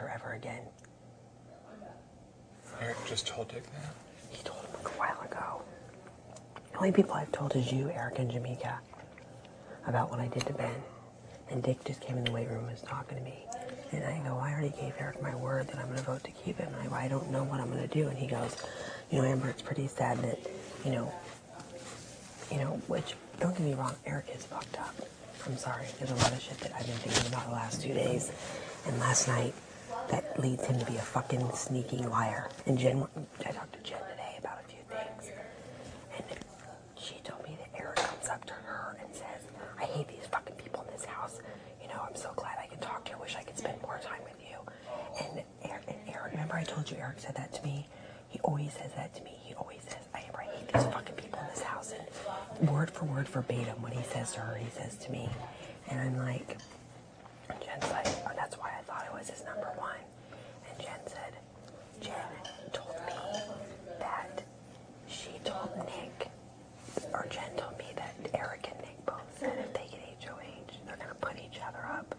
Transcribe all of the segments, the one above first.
her ever again. Eric just told Dick that? He told him a while ago. The only people I've told is you, Eric, and Jamaica about what I did to Ben. And Dick just came in the weight room and was talking to me. And I go, I already gave Eric my word that I'm going to vote to keep him. And I go, I don't know what I'm going to do. And he goes, Amber, it's pretty sad that, which, don't get me wrong, Eric is fucked up. I'm sorry. There's a lot of shit that I've been thinking about the last 2 days. And last night, that leads him to be a fucking sneaky liar. And I talked to Jen today about a few things. And she told me that Eric comes up to her and says, I hate these fucking people in this house. I'm so glad I can talk to you. I wish I could spend more time with you. And Eric, remember I told you Eric said that to me? He always says that to me. He always says, I hate these fucking people in this house. And word for word, verbatim, what he says to her, he says to me. And I'm like, Jen's like, oh, that's why I thought it was his number one. And Jen told me that she told Nick, or Jen told me that Eric and Nick both said if they get HOH, they're going to put each other up.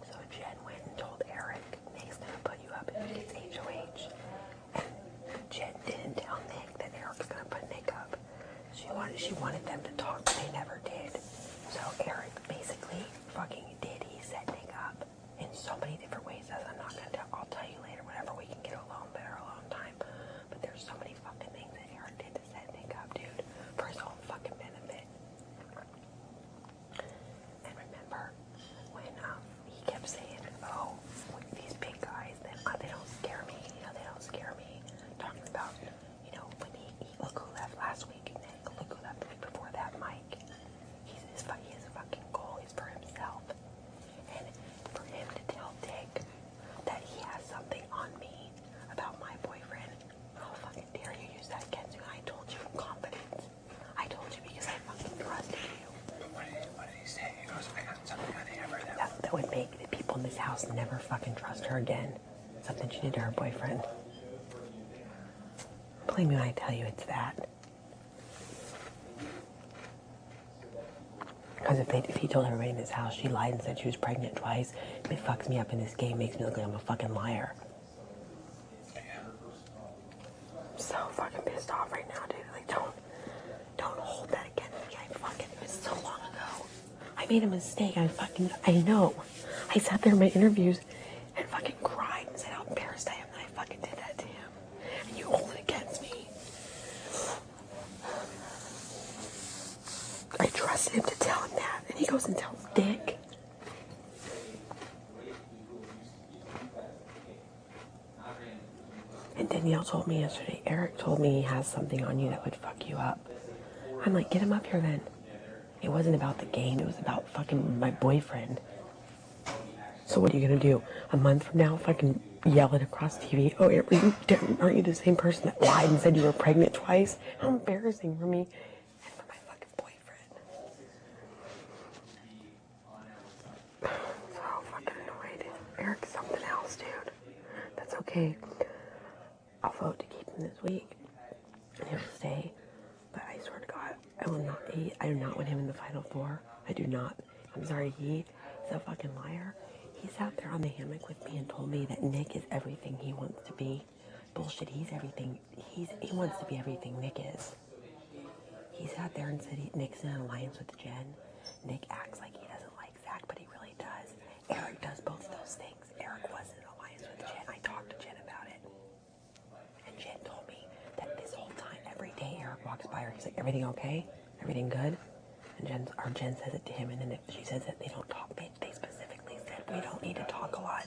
So Jen went and told Eric, Nick's going to put you up if he gets HOH. And Jen didn't tell Nick that Eric's going to put Nick up. She wanted them to talk, but they never did. So Eric basically fucking did. He set Nick up in so many different ways that I'm not going to tell. I'll tell you later, whenever we can get alone, better alone time. But there's so many fucking things that Eric did to set Nick up, dude, for his own fucking benefit. And remember when he kept saying, oh, these big guys, they don't scare me, they don't scare me. Talking about, when he look who left last week, Nick, look who left the week before that, Mike. He has a fucking goal, he's for himself. And for him to tell Dick that he has something on me about my boyfriend, how fucking dare you use that against me? I told you in confidence. I told you because I fucking trusted you. What did he say? He goes, I got something on Amber that would make the people in this house never fucking trust her again. Something she did to her boyfriend. Believe me when I tell you it's that. Because if he told everybody in this house she lied and said she was pregnant twice, it fucks me up in this game, makes me look like I'm a fucking liar. Yeah. I'm so fucking pissed off right now, dude. Like, don't hold that against me. It was so long ago. I made a mistake. I know. I sat there in my interviews and fucking cried and said how embarrassed I am that I fucking did that to him. And you hold it against me. I trusted him to tell him that, and he goes and tells Dick. And Danielle told me yesterday, Eric told me he has something on you that would fuck you up. I'm like, get him up here then. It wasn't about the game, it was about fucking my boyfriend. So what are you gonna do? A month from now, fucking yell it across TV? Oh, aren't you the same person that lied and said you were pregnant twice? How embarrassing for me and for my fucking boyfriend. So fucking annoyed. Eric's something else, dude. That's okay. I'll vote to keep him this week, and he'll stay. But I swear to God, I do not want him in the Final Four. I do not. I'm sorry, he is a fucking liar. He sat there on the hammock with me and told me that Nick is everything he wants to be. Bullshit, he's everything. He wants to be everything Nick is. He sat there and said Nick's in an alliance with Jen. Nick acts like he doesn't like Zach, but he really does. Eric does both of those things. Eric was in an alliance with Jen. I talked to Jen about it. And Jen told me that this whole time, every day Eric walks by her, he's like, everything okay? Everything good? And Jen says it to him, and then she says that they don't talk. They specifically said we don't need to talk a lot,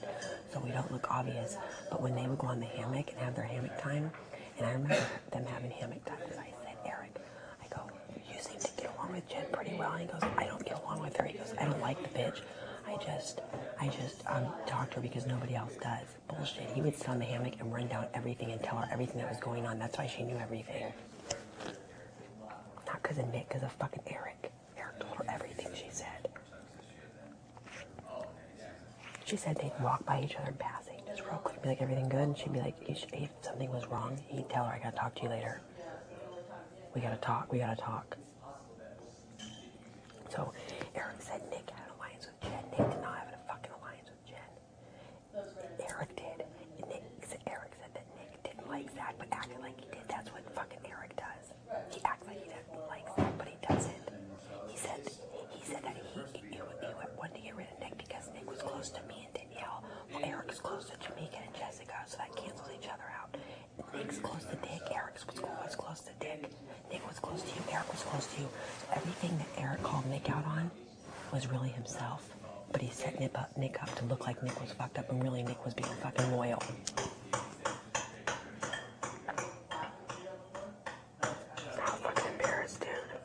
so we don't look obvious. But when they would go on the hammock and have their hammock time, and I remember them having hammock time, because I said, Eric, I go, you seem to get along with Jen pretty well. And he goes, I don't get along with her. He goes, I don't like the bitch. I just talk to her because nobody else does. Bullshit. He would sit on the hammock and run down everything and tell her everything that was going on. That's why she knew everything. Not because of Nick, because of fucking Eric. Eric told her everything, she said. She said they'd walk by each other in passing, just real quick, be like, everything good? And she'd be like, if something was wrong, he'd tell her, I gotta talk to you later. We gotta talk. So Eric said Nick had an alliance with Jen. Nick did not have a fucking alliance with Jen. Eric Nick's close to Dick. Eric's was close to Dick. Nick was close to you. Eric was close to you. So everything that Eric called Nick out on was really himself. But he set Nick up to look like Nick was fucked up, and really Nick was being fucking loyal.